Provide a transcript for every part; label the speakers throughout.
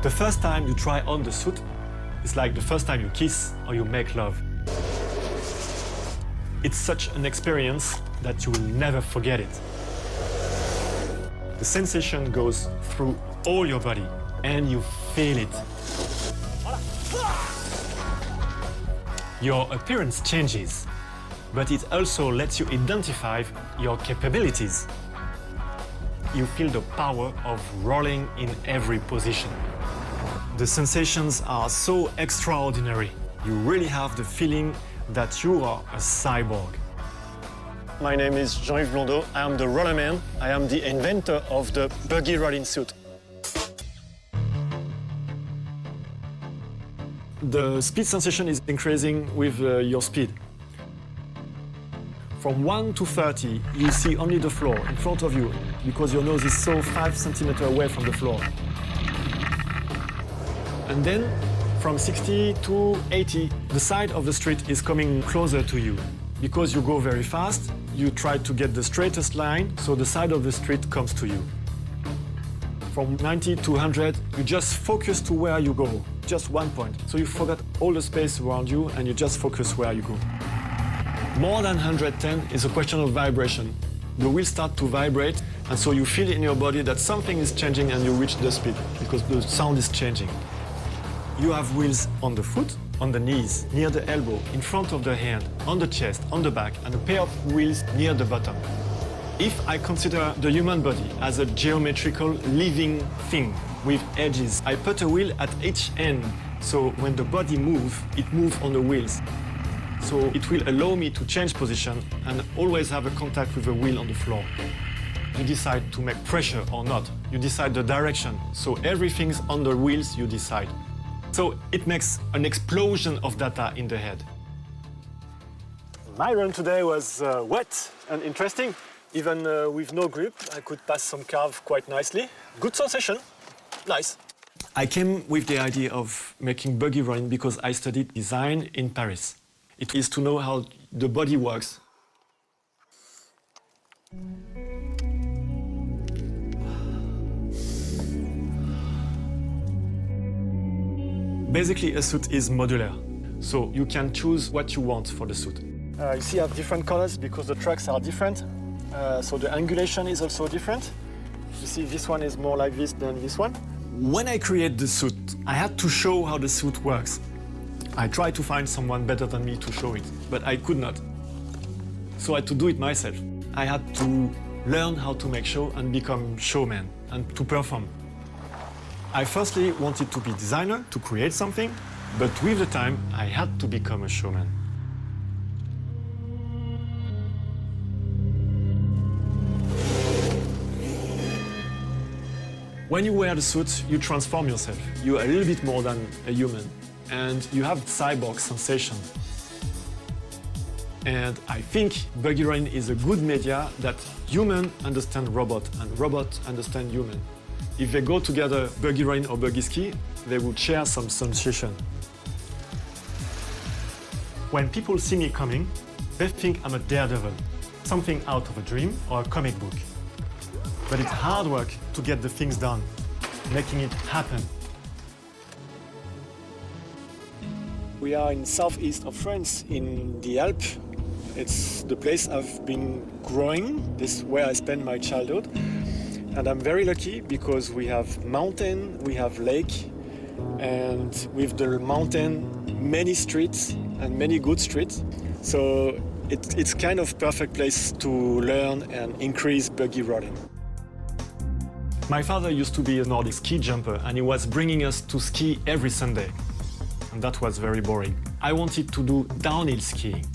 Speaker 1: The first time you try on the suit, it's like the first time you kiss or you make love. It's such an experience that you will never forget it. The sensation goes through all your body and you feel it. Your appearance changes, but it also lets you identify your capabilities. You feel the power of rolling in every position. The sensations are so extraordinary. You really have the feeling that you are a cyborg. My name is Jean-Yves Blondeau. I am the roller man. I am the inventor of the Buggy Rolling Suit. The speed sensation is increasing with your speed. From 1 to 30, you see only the floor in front of you because your nose is so 5 centimeters away from the floor. And then, from 60 to 80, the side of the street is coming closer to you. Because you go very fast, you try to get the straightest line, so the side of the street comes to you. From 90 to 100, you just focus to where you go, just one point. So you forget all the space around you and you just focus where you go. More than 110 is a question of vibration. The wheels start to vibrate, and so you feel in your body that something is changing and you reach the speed because the sound is changing. You have wheels on the foot, on the knees, near the elbow, in front of the hand, on the chest, on the back, and a pair of wheels near the bottom. If I consider the human body as a geometrical living thing with edges, I put a wheel at each end, so when the body moves, it moves on the wheels. So it will allow me to change position and always have a contact with the wheel on the floor. You decide to make pressure or not. You decide the direction, so everything's on the wheels you decide. So it makes an explosion of data in the head. My run today was wet and interesting. Even with no grip, I could pass some curve quite nicely. Good sensation, nice. I came with the idea of making buggy rolling because I studied design in Paris. It is to know how the body works. Basically, a suit is modular, so you can choose what you want for the suit. You see I have different colors because the tracks are different, so the angulation is also different. You see this one is more like this than this one. When I create the suit, I had to show how the suit works. I tried to find someone better than me to show it, but I could not. So I had to do it myself. I had to learn how to make show and become showman and to perform. I firstly wanted to be designer, to create something, but with the time, I had to become a showman. When you wear the suit, you transform yourself. You're a little bit more than a human, and you have cyborg sensation. And I think buggy rolling is a good media that human understand robot and robot understand human. If they go together, buggy rolling or buggy ski, they would share some sensation. When people see me coming, they think I'm a daredevil, something out of a dream or a comic book. But it's hard work to get the things done, making it happen. We are in southeast of France, in the Alpes. It's the place I've been growing. This is where I spent my childhood. And I'm very lucky because we have mountain, we have lake, and with the mountain, many streets and many good streets. So it's kind of perfect place to learn and increase buggy rolling. My father used to be a Nordic ski jumper and he was bringing us to ski every Sunday. And that was very boring. I wanted to do downhill skiing.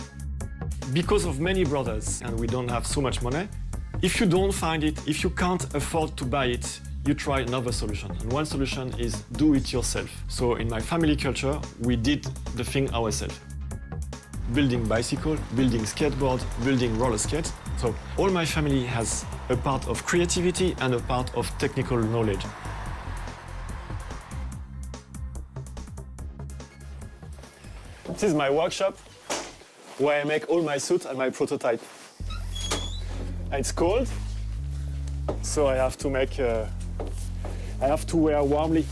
Speaker 1: Because of many brothers and we don't have so much money, if you don't find it, if you can't afford to buy it, you try another solution. And one solution is do it yourself. So in my family culture, we did the thing ourselves. Building bicycle, building skateboard, building roller skates. So all my family has a part of creativity and a part of technical knowledge. This is my workshop where I make all my suits and my prototype. It's cold, so I have to wear warmly.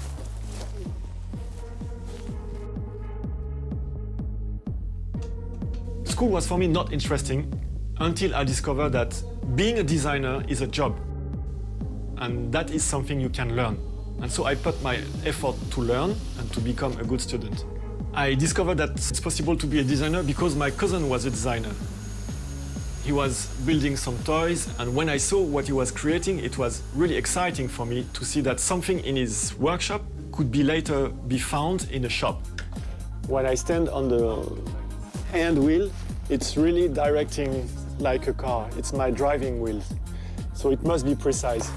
Speaker 1: School was for me not interesting until I discovered that being a designer is a job. And that is something you can learn. And so I put my effort to learn and to become a good student. I discovered that it's possible to be a designer because my cousin was a designer. He was building some toys, and when I saw what he was creating, it was really exciting for me to see that something in his workshop could be later be found in a shop. When I stand on the hand wheel, it's really directing like a car. It's my driving wheel, so it must be precise.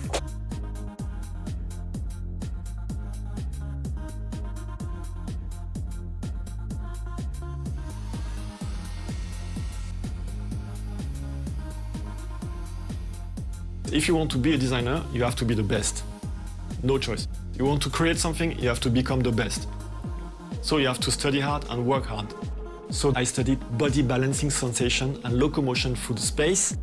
Speaker 1: If you want to be a designer, you have to be the best. No choice. You want to create something, you have to become the best. So you have to study hard and work hard. So I studied body balancing sensation and locomotion through the space.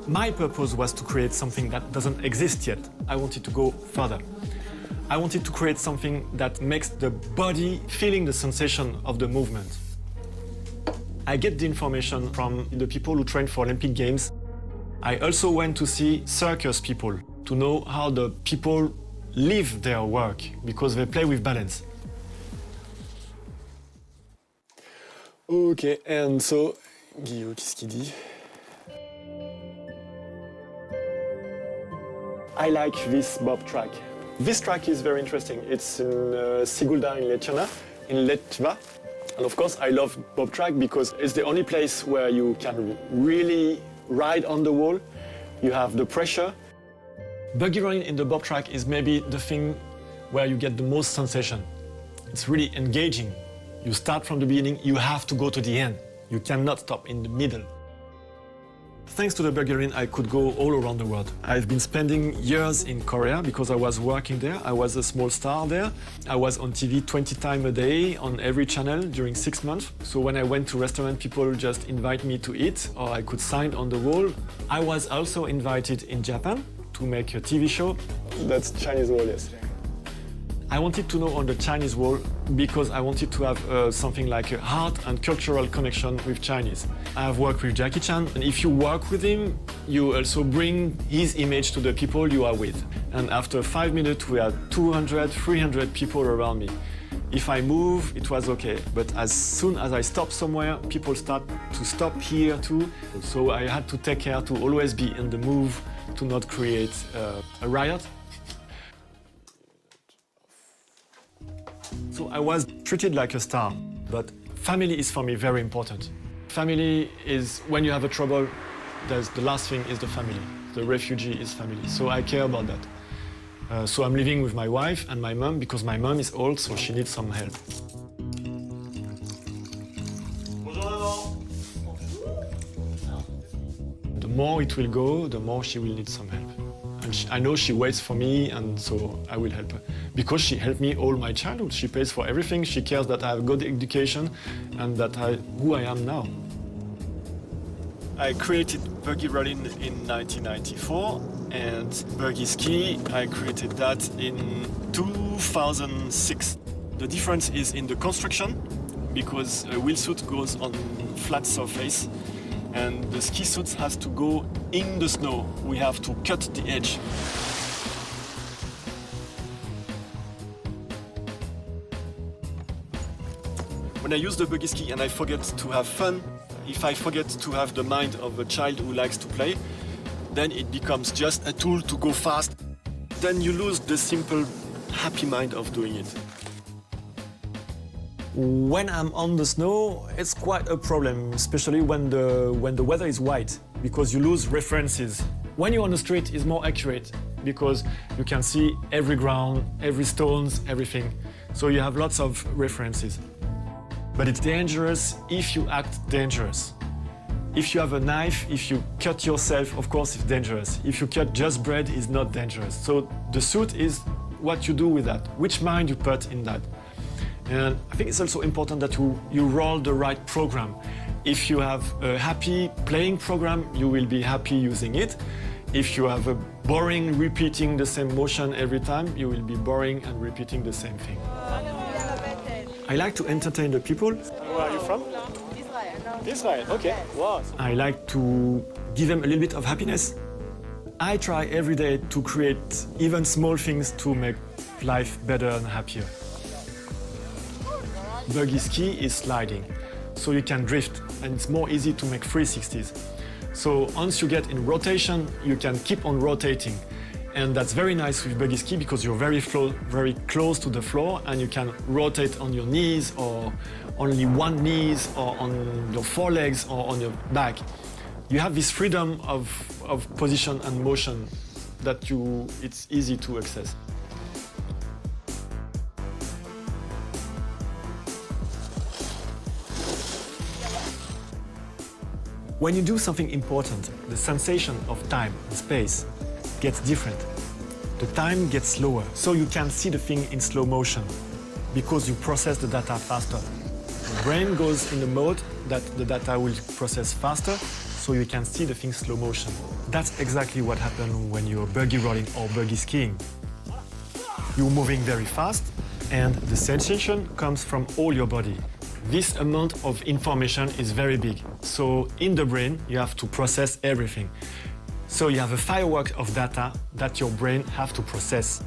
Speaker 1: My purpose was to create something that doesn't exist yet. I wanted to go further. I wanted to create something that makes the body feeling the sensation of the movement. I get the information from the people who train for Olympic Games. I also went to see circus people to know how the people live their work because they play with balance. Okay, and so, Guillaume, qu'est-ce qu'il dit? I like this bob track. This track is very interesting. It's in Sigulda in Latvia. And of course, I love bob track because it's the only place where you can really ride on the wall. You have the pressure. Buggy rolling in the bob track is maybe the thing where you get the most sensation. It's really engaging. You start from the beginning, you have to go to the end. You cannot stop in the middle. Thanks to the Buggy rolling, I could go all around the world. I've been spending years in Korea because I was working there. I was a small star there. I was on TV 20 times a day on every channel during 6 months. So when I went to restaurant, people just invite me to eat or I could sign on the wall. I was also invited in Japan to make a TV show. That's Chinese wall, yes. I wanted to know on the Chinese wall because I wanted to have something like a heart and cultural connection with Chinese. I have worked with Jackie Chan, and if you work with him, you also bring his image to the people you are with. And after 5 minutes, we had 200, 300 people around me. If I move, it was okay. But as soon as I stop somewhere, people start to stop here too. So I had to take care to always be in the move, to not create a riot. So I was treated like a star, but family is for me very important. Family is, when you have a trouble, the last thing is the family. The refugee is family, so I care about that. So I'm living with my wife and my mom because my mom is old, so she needs some help. The more it will go, the more she will need some help. And I know she waits for me, and so I will help her. Because she helped me all my childhood. She pays for everything. She cares that I have a good education and that who I am now. I created Buggy Rolling in 1994, and Buggy Ski, I created that in 2006. The difference is in the construction, because a wheel suit goes on flat surface, and the ski suit has to go in the snow. We have to cut the edge. When I use the buggy ski and I forget to have fun, if I forget to have the mind of a child who likes to play, then it becomes just a tool to go fast. Then you lose the simple, happy mind of doing it. When I'm on the snow, it's quite a problem, especially when the weather is white, because you lose references. When you're on the street, it's more accurate, because you can see every ground, every stones, everything. So you have lots of references. But it's dangerous if you act dangerous. If you have a knife, if you cut yourself, of course it's dangerous. If you cut just bread, it's not dangerous. So the suit is what you do with that, which mind you put in that. And I think it's also important that you roll the right program. If you have a happy playing program, you will be happy using it. If you have a boring repeating the same motion every time, you will be boring and repeating the same thing. I like to entertain the people. Where are you from? Israel, okay. Wow. I like to give them a little bit of happiness. I try every day to create even small things to make life better and happier. Buggy ski is sliding, so you can drift, and it's more easy to make 360s. So once you get in rotation, you can keep on rotating. And that's very nice with buggy ski because you're very close to the floor and you can rotate on your knees or only one knee or on your forelegs or on your back. You have this freedom of position and motion that it's easy to access. When you do something important, the sensation of time and space gets different. The time gets slower, so you can see the thing in slow motion because you process the data faster. The brain goes in the mode that the data will process faster, so you can see the thing slow motion. That's exactly what happens when you're buggy rolling or buggy skiing. You're moving very fast, and the sensation comes from all your body. This amount of information is very big, so in the brain you have to process everything. So you have a firework of data that your brain has to process.